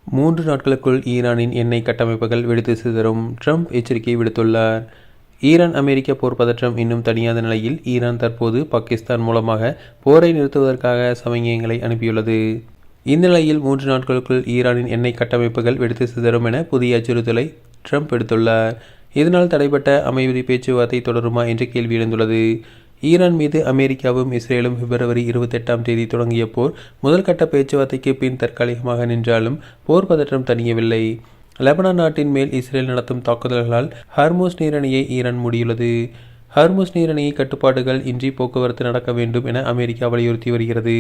3 நாட்களுக்குள் ஈரானின் எண்ணெய் கட்டமைப்புகள் வெடித்து சிதறும், ட்ரம்ப் எச்சரிக்கை விடுத்துள்ளார். ஈரான் அமெரிக்க போர் பதற்றம் இன்னும் தணியாத நிலையில் ஈரான் தற்போது பாகிஸ்தான் மூலமாக போரை நிறுத்துவதற்காக சமிக்ஞைகளை அனுப்பியுள்ளது. இந்நிலையில் 3 நாட்களுக்குள் ஈரானின் எண்ணெய் கட்டமைப்புகள் வெடித்து சிதறும் என புதிய அச்சுறுத்தலை ட்ரம்ப் விடுத்துள்ளார். இதனால் தடைப்பட்ட அமைதி பேச்சுவார்த்தை தொடருமா என்ற கேள்வி எழுந்துள்ளது. ஈரான் மீது அமெரிக்காவும் இஸ்ரேலும் பிப்ரவரி 28ஆம் தேதி தொடங்கிய போர் முதல் கட்ட பேச்சுவார்த்தைக்கு பின் தற்காலிகமாக நின்றாலும் போர் பதற்றம் தணியவில்லை. லெபனான் நாட்டின் மேல் இஸ்ரேல் நடத்தும் தாக்குதல்களால் ஹர்முஸ் நீரிணையை ஈரான் மூடியுள்ளது. ஹர்முஸ் நீரிணையை கட்டுப்பாடுகள் இன்றி போக்குவரத்து நடக்க வேண்டும் என அமெரிக்கா வலியுறுத்தி வருகிறது.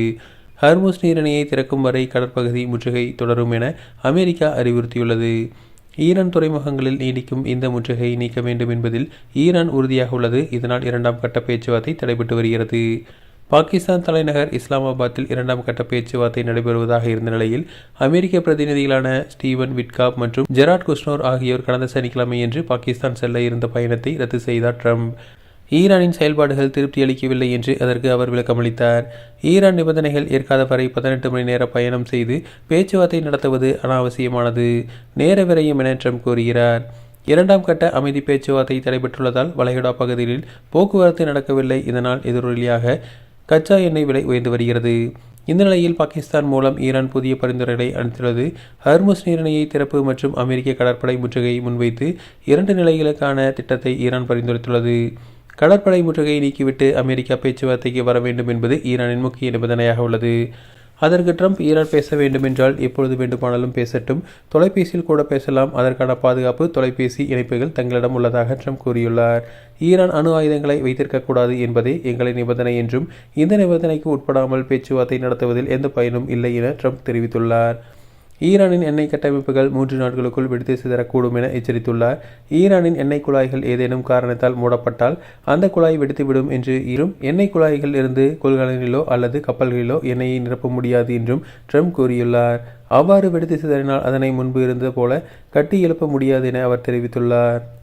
ஹர்முஸ் நீரிணையை திறக்கும் வரை கடற்பகுதி முற்றுகை தொடரும் என அமெரிக்கா அறிவுறுத்தியுள்ளது. ஈரான் துறைமுகங்களில் நீடிக்கும் இந்த முற்றுகையை நீக்க வேண்டும் என்பதில் ஈரான் உறுதியாக உள்ளது. இதனால் 2ஆம் கட்ட பேச்சுவார்த்தை தடைபட்டு வருகிறது. பாகிஸ்தான் தலைநகர் இஸ்லாமாபாத்தில் 2ஆம் கட்ட பேச்சுவார்த்தை நடைபெறுவதாக இருந்த நிலையில் அமெரிக்க பிரதிநிதிகளான ஸ்டீவன் விட்காப் மற்றும் ஜெராட் குஷ்னோர் ஆகியோர் கடந்த சனிக்கிழமையன்று பாகிஸ்தான் செல்ல இருந்த பயணத்தை ரத்து செய்தார் ட்ரம்ப். ஈரானின் செயல்பாடுகள் திருப்தி அளிக்கவில்லை என்று அதற்கு அவர் விளக்கமளித்தார். ஈரான் நிபந்தனைகள் ஏற்காத வரை 18 மணி நேர பயணம் செய்து பேச்சுவார்த்தை நடத்துவது அனாவசியமானது, நேர விரயம் என ட்ரம்ப் கூறுகிறார். 2ஆம் கட்ட அமைதி பேச்சுவார்த்தை தடைபெற்றுள்ளதால் வளைகுடா பகுதியில் போக்குவரத்து நடக்கவில்லை. இதனால் எதிரொலியாக கச்சா எண்ணெய் விலை உயர்ந்து வருகிறது. இந்த நிலையில் பாகிஸ்தான் மூலம் ஈரான் புதிய பரிந்துரைகளை அளித்துள்ளது. ஹர்முஸ் நீரிணையை திறப்பு மற்றும் அமெரிக்க கடற்படை முற்றுகையை முன்வைத்து 2 நிலைகளுக்கான திட்டத்தை ஈரான் பரிந்துரைத்துள்ளது. கடற்படை முற்றுகையை நீக்கிவிட்டு அமெரிக்கா பேச்சுவார்த்தைக்கு வர வேண்டும் என்பது ஈரானின் முக்கிய நிபந்தனையாக உள்ளது. அதற்கு ட்ரம்ப் ஈரான் பேச வேண்டுமென்றால் எப்பொழுது வேண்டுமானாலும் பேசட்டும், தொலைபேசியில் கூட பேசலாம், அதற்கான பாதுகாப்பு தொலைபேசி இணைப்புகள் தங்களிடம் உள்ளதாக ட்ரம்ப் கூறியுள்ளார். ஈரான் அணு ஆயுதங்களை வைத்திருக்கக்கூடாது என்பதே எங்களின் நிபந்தனை என்றும் இந்த நிபந்தனைக்கு உட்படாமல் பேச்சுவார்த்தை நடத்துவதில் எந்த பயனும் இல்லை என ட்ரம்ப் தெரிவித்துள்ளார். ஈரானின் எண்ணெய் கட்டமைப்புகள் 3 நாட்களுக்குள் வெடித்து சிதறக்கூடும் என எச்சரித்துள்ளார். ஈரானின் எண்ணெய் குழாய்கள் ஏதேனும் காரணத்தால் மூடப்பட்டால் அந்த குழாய் வெடித்துவிடும் என்றும் எண்ணெய் குழாய்கள் இருந்து கொள்கலனிலோ அல்லது கப்பல்களிலோ எண்ணெயை நிரப்ப முடியாது என்றும் ட்ரம்ப் கூறியுள்ளார். அவ்வாறு வெடித்து சிதறினால் அதனை முன்பு இருந்தது போல கட்டி எழுப்ப முடியாது என அவர் தெரிவித்துள்ளார்.